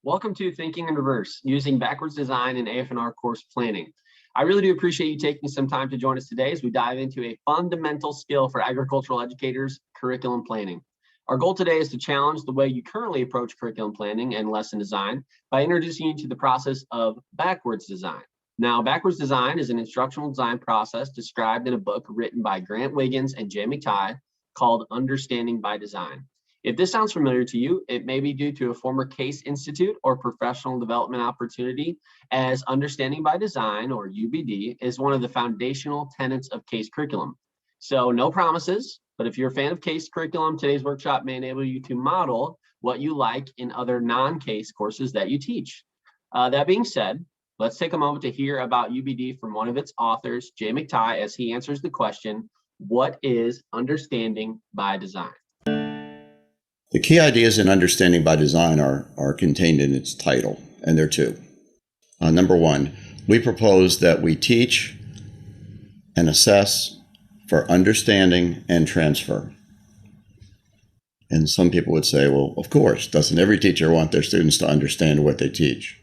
Welcome to Thinking in Reverse, using backwards design in AF&R course planning. I really do appreciate you taking some time to join us today as we dive into a fundamental skill for agricultural educators, curriculum planning. Our goal today is to challenge the way you currently approach curriculum planning and lesson design by introducing you to the process of backwards design. Now, backwards design is an instructional design process described in a book written by Grant Wiggins and Jay McTighe called Understanding by Design. If this sounds familiar to you, it may be due to a former CASE Institute or professional development opportunity, as Understanding by Design, or UBD, is one of the foundational tenets of CASE curriculum. So no promises, but if you're a fan of CASE curriculum, today's workshop may enable you to model what you like in other non-CASE courses that you teach. That being said, let's take a moment to hear about UBD from one of its authors, Jay McTighe, as he answers the question, what is Understanding by Design? The key ideas in Understanding by Design are contained in its title, and there are two. Number one, we propose that we teach and assess for understanding and transfer. And some people would say, well, of course, doesn't every teacher want their students to understand what they teach?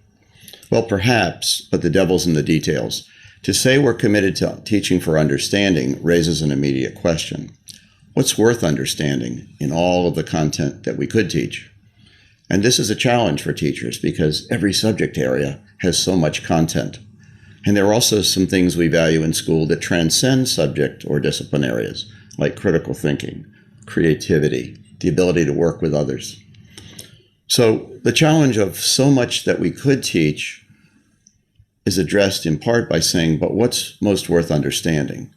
Well, perhaps, but the devil's in the details. To say we're committed to teaching for understanding raises an immediate question. What's worth understanding in all of the content that we could teach? And this is a challenge for teachers because every subject area has so much content. And there are also some things we value in school that transcend subject or discipline areas, like critical thinking, creativity, the ability to work with others. So the challenge of so much that we could teach is addressed in part by saying, but what's most worth understanding?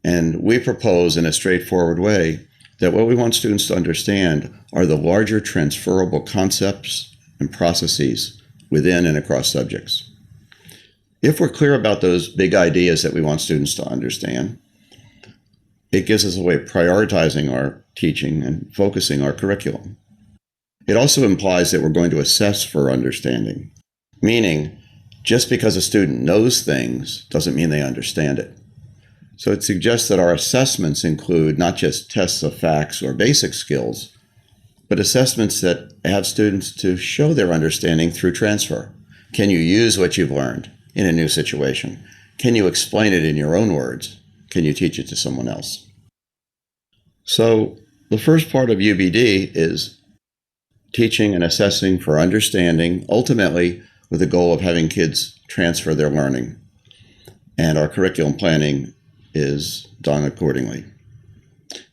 And we propose in a straightforward way that what we want students to understand are the larger transferable concepts and processes within and across subjects. If we're clear about those big ideas that we want students to understand, it gives us a way of prioritizing our teaching and focusing our curriculum. It also implies that we're going to assess for understanding, meaning just because a student knows things doesn't mean they understand it. So it suggests that our assessments include not just tests of facts or basic skills, but assessments that have students to show their understanding through transfer. Can you use what you've learned in a new situation? Can you explain it in your own words? Can you teach it to someone else? So the first part of UBD is teaching and assessing for understanding, ultimately with the goal of having kids transfer their learning. And our curriculum planning is done accordingly.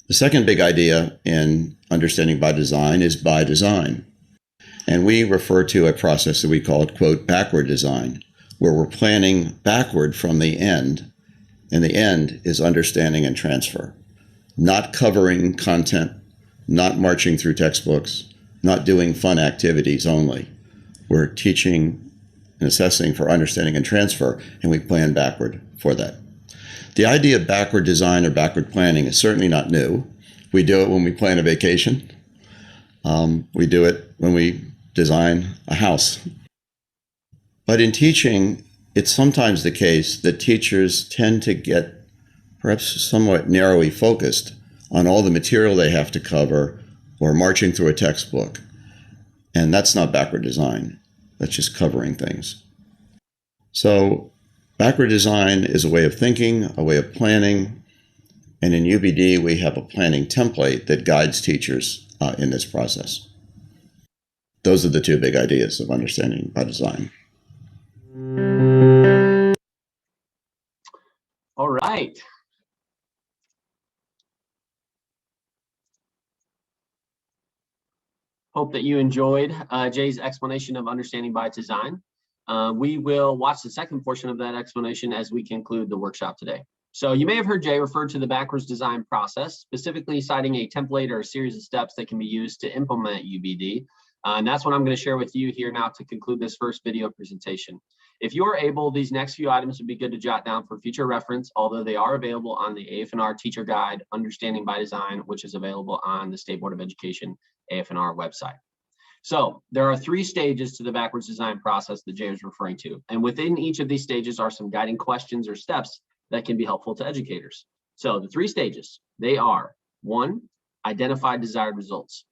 The second big idea in Understanding by Design is by design. And we refer to a process that we call, quote, backward design, where we're planning backward from the end, and the end is understanding and transfer. Not covering content, not marching through textbooks, not doing fun activities only. We're teaching and assessing for understanding and transfer, and we plan backward for that. The idea of backward design or backward planning is certainly not new. We do it when we plan a vacation. We do it when we design a house. But in teaching, it's sometimes the case that teachers tend to get perhaps somewhat narrowly focused on all the material they have to cover or marching through a textbook. And that's not backward design. That's just covering things. So backward design is a way of thinking, a way of planning, and in UBD we have a planning template that guides teachers in this process. Those are the two big ideas of Understanding by Design. All right. Hope that you enjoyed Jay's explanation of Understanding by Design. We will watch the second portion of that explanation as we conclude the workshop today. So you may have heard Jay refer to the backwards design process, specifically citing a template or a series of steps that can be used to implement UBD. And that's what I'm going to share with you here now to conclude this first video presentation. If you are able, these next few items would be good to jot down for future reference, although they are available on the AF&R Teacher Guide, Understanding by Design, which is available on the State Board of Education AF&R website. So there are 3 stages to the backwards design process that Jay is referring to. And within each of these stages are some guiding questions or steps that can be helpful to educators. So the 3 stages, they are 1, identify desired results.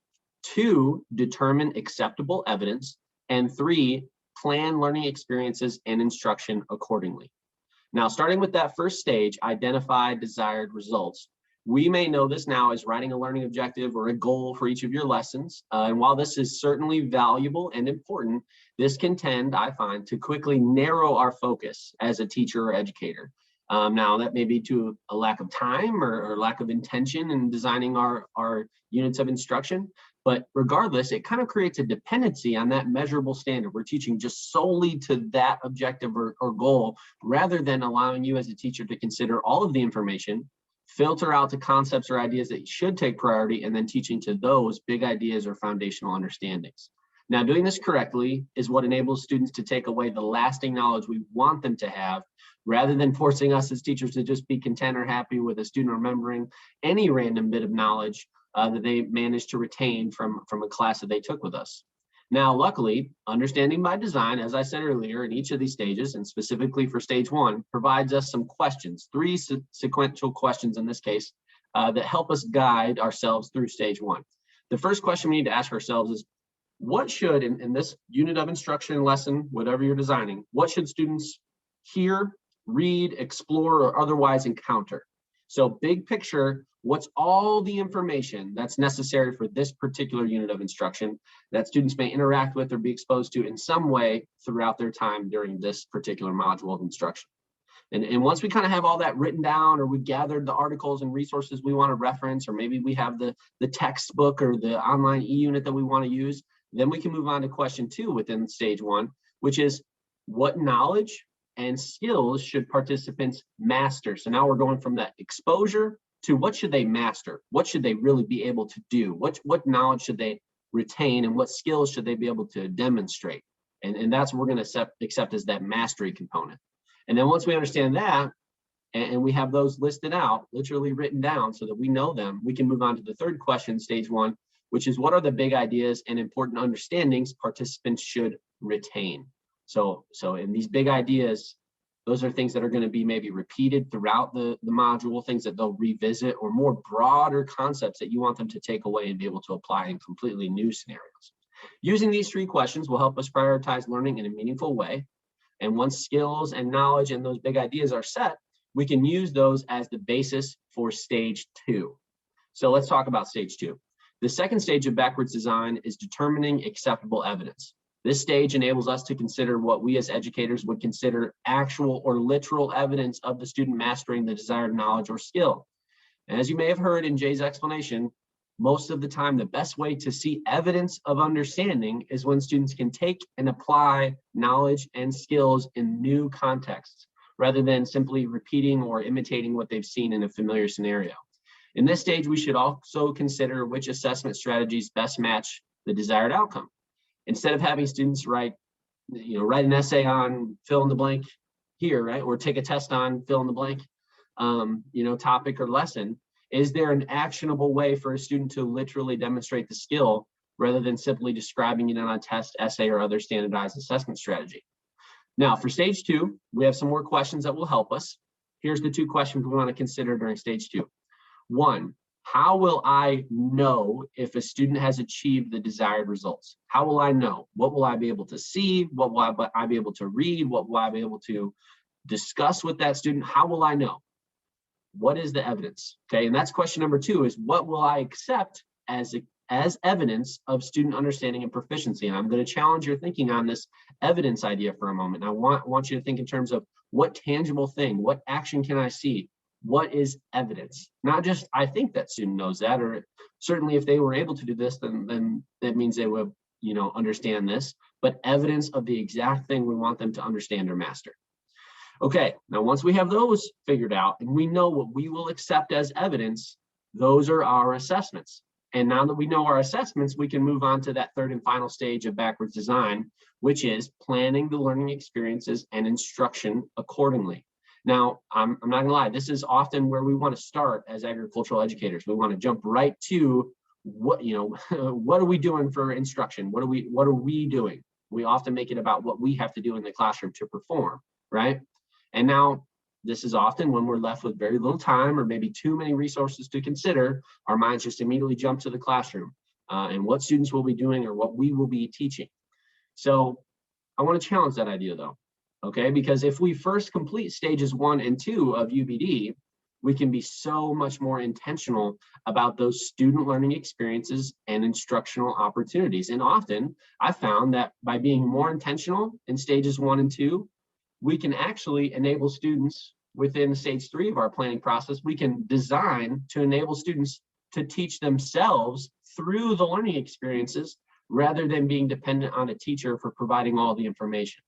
2, determine acceptable evidence. And 3, plan learning experiences and instruction accordingly. Now, starting with that first stage, identify desired results. We may know this now as writing a learning objective or a goal for each of your lessons. And while this is certainly valuable and important, this can tend, I find, to quickly narrow our focus as a teacher or educator. Now, that may be to a lack of time or lack of intention in designing our units of instruction. But regardless, it kind of creates a dependency on that measurable standard. We're teaching just solely to that objective or goal, rather than allowing you as a teacher to consider all of the information, filter out the concepts or ideas that should take priority, and then teaching to those big ideas or foundational understandings. Now, doing this correctly is what enables students to take away the lasting knowledge we want them to have, rather than forcing us as teachers to just be content or happy with a student remembering any random bit of knowledge that they managed to retain from a class that they took with us. Now, luckily, understanding by design, as I said earlier, in each of these stages, and specifically for stage 1, provides us some questions, 3 sequential questions in this case, that help us guide ourselves through stage 1. The first question we need to ask ourselves is, what should, in this unit of instruction lesson, whatever you're designing, what should students hear, read, explore, or otherwise encounter? So big picture, what's all the information that's necessary for this particular unit of instruction that students may interact with or be exposed to in some way throughout their time during this particular module of instruction? And once we kind of have all that written down, or we gathered the articles and resources we want to reference, or maybe we have the textbook or the online e-unit that we want to use, then we can move on to question 2 within stage 1, which is, what knowledge and skills should participants master? So now we're going from that exposure to what should they master? What should they really be able to do? What knowledge should they retain, and what skills should they be able to demonstrate? And that's what we're going to accept as that mastery component. And then once we understand that, and we have those listed out, literally written down so that we know them, we can move on to the third question, stage 1, which is, what are the big ideas and important understandings participants should retain? So in these big ideas, those are things that are going to be maybe repeated throughout the module, things that they'll revisit, or more broader concepts that you want them to take away and be able to apply in completely new scenarios. Using these 3 questions will help us prioritize learning in a meaningful way. And once skills and knowledge and those big ideas are set, we can use those as the basis for stage 2. So let's talk about stage 2. The second stage of backwards design is determining acceptable evidence. This stage enables us to consider what we as educators would consider actual or literal evidence of the student mastering the desired knowledge or skill. And as you may have heard in Jay's explanation, most of the time, the best way to see evidence of understanding is when students can take and apply knowledge and skills in new contexts, rather than simply repeating or imitating what they've seen in a familiar scenario. In this stage, we should also consider which assessment strategies best match the desired outcome. Instead of having students write an essay on fill in the blank here, right, or take a test on fill in the blank, topic or lesson, is there an actionable way for a student to literally demonstrate the skill rather than simply describing it on a test, essay, or other standardized assessment strategy? Now, for stage 2, we have some more questions that will help us. Here's the 2 questions we want to consider during stage 2. 1, how will I know if a student has achieved the desired results? How will I know? What will I be able to see? What will I be able to read? What will I be able to discuss with that student? How will I know? What is the evidence? Okay, and that's question number 2, is what will I accept as evidence of student understanding and proficiency? And I'm going to challenge your thinking on this evidence idea for a moment. And I want you to think in terms of what tangible thing, what action can I see? What is evidence? Not just, I think that student knows that, or certainly if they were able to do this, then that means they would, understand this, but evidence of the exact thing we want them to understand or master. Okay, now once we have those figured out and we know what we will accept as evidence, those are our assessments. And now that we know our assessments, we can move on to that third and final stage of backwards design, which is planning the learning experiences and instruction accordingly. Now, I'm not gonna lie, this is often where we want to start as agricultural educators. We want to jump right to what are we doing for instruction? What are we doing? We often make it about what we have to do in the classroom to perform, right? And now this is often when we're left with very little time or maybe too many resources to consider, our minds just immediately jump to the classroom and what students will be doing or what we will be teaching. So I want to challenge that idea though, okay? Because if we first complete stages 1 and 2 of UBD, we can be so much more intentional about those student learning experiences and instructional opportunities. And often I found that by being more intentional in stages 1 and 2, we can actually enable students within stage 3 of our planning process. We can design to enable students to teach themselves through the learning experiences rather than being dependent on a teacher for providing all the information.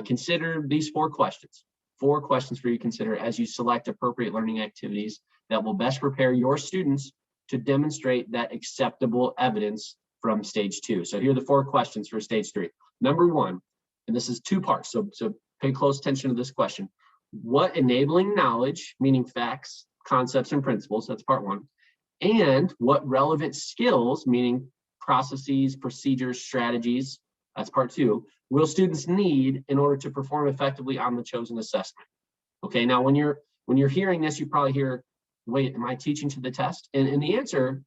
Consider these 4 questions. 4 questions for you to consider as you select appropriate learning activities that will best prepare your students to demonstrate that acceptable evidence from stage 2. So here are the 4 questions for stage 3. Number 1, and this is 2 parts, so pay close attention to this question. What enabling knowledge, meaning facts, concepts, and principles, that's part 1, and what relevant skills, meaning processes, procedures, strategies, that's part 2, will students need in order to perform effectively on the chosen assessment? Okay, now when you're hearing this, you probably hear, wait, am I teaching to the test? And the answer,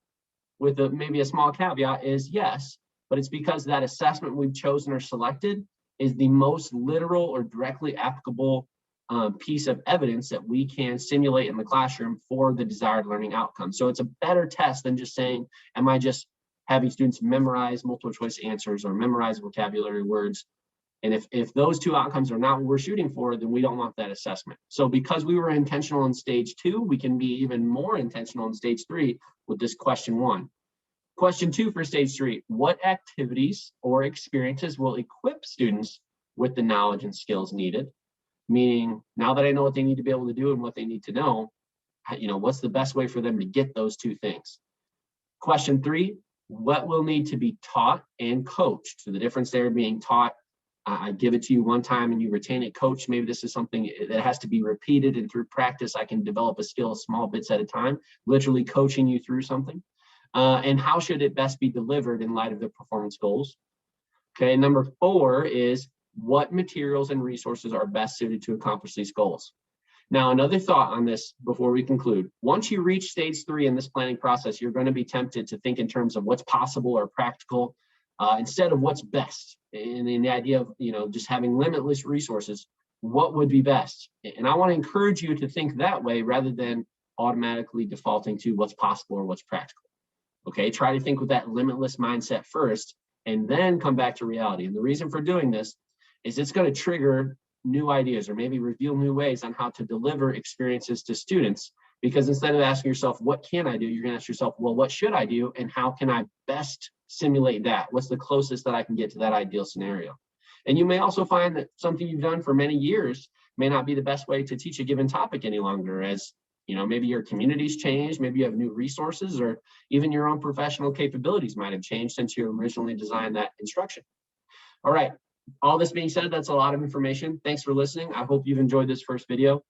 with maybe a small caveat, is yes, but it's because that assessment we've chosen or selected is the most literal or directly applicable piece of evidence that we can simulate in the classroom for the desired learning outcome. So it's a better test than just saying, am I just having students memorize multiple choice answers or memorize vocabulary words? And if those 2 outcomes are not what we're shooting for, then we don't want that assessment. So because we were intentional in stage 2, we can be even more intentional in stage 3 with this question 1. Question 2 for stage 3, what activities or experiences will equip students with the knowledge and skills needed? Meaning, now that I know what they need to be able to do and what they need to know, what's the best way for them to get those 2 things? Question 3, what will need to be taught and coached? So the difference there being taught, I give it to you one time and you retain it. Coach, maybe this is something that has to be repeated, and through practice, I can develop a skill small bits at a time, literally coaching you through something. And how should it best be delivered in light of the performance goals? Okay, number 4 is what materials and resources are best suited to accomplish these goals? Now, another thought on this before we conclude. Once you reach stage 3 in this planning process, you're going to be tempted to think in terms of what's possible or practical instead of what's best. And the idea of just having limitless resources, what would be best? And I want to encourage you to think that way rather than automatically defaulting to what's possible or what's practical. Okay, try to think with that limitless mindset first, and then come back to reality. And the reason for doing this is it's going to trigger new ideas or maybe reveal new ways on how to deliver experiences to students. Because instead of asking yourself, what can I do? You're going to ask yourself, well, what should I do? And how can I best simulate that? What's the closest that I can get to that ideal scenario? And you may also find that something you've done for many years may not be the best way to teach a given topic any longer, as maybe your community's changed, maybe you have new resources, or even your own professional capabilities might have changed since you originally designed that instruction. All right. All this being said, that's a lot of information. Thanks for listening. I hope you've enjoyed this first video.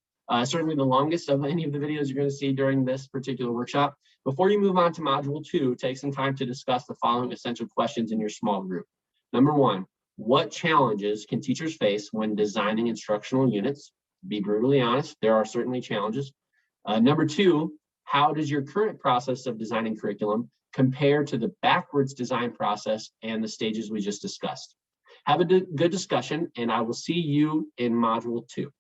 Certainly the longest of any of the videos you're going to see during this particular workshop. Before you move on to module 2, take some time to discuss the following essential questions in your small group. Number 1, what challenges can teachers face when designing instructional units? Be brutally honest, there are certainly challenges. Number 2, how does your current process of designing curriculum compare to the backwards design process and the stages we just discussed? Have a good discussion, and I will see you in module 2.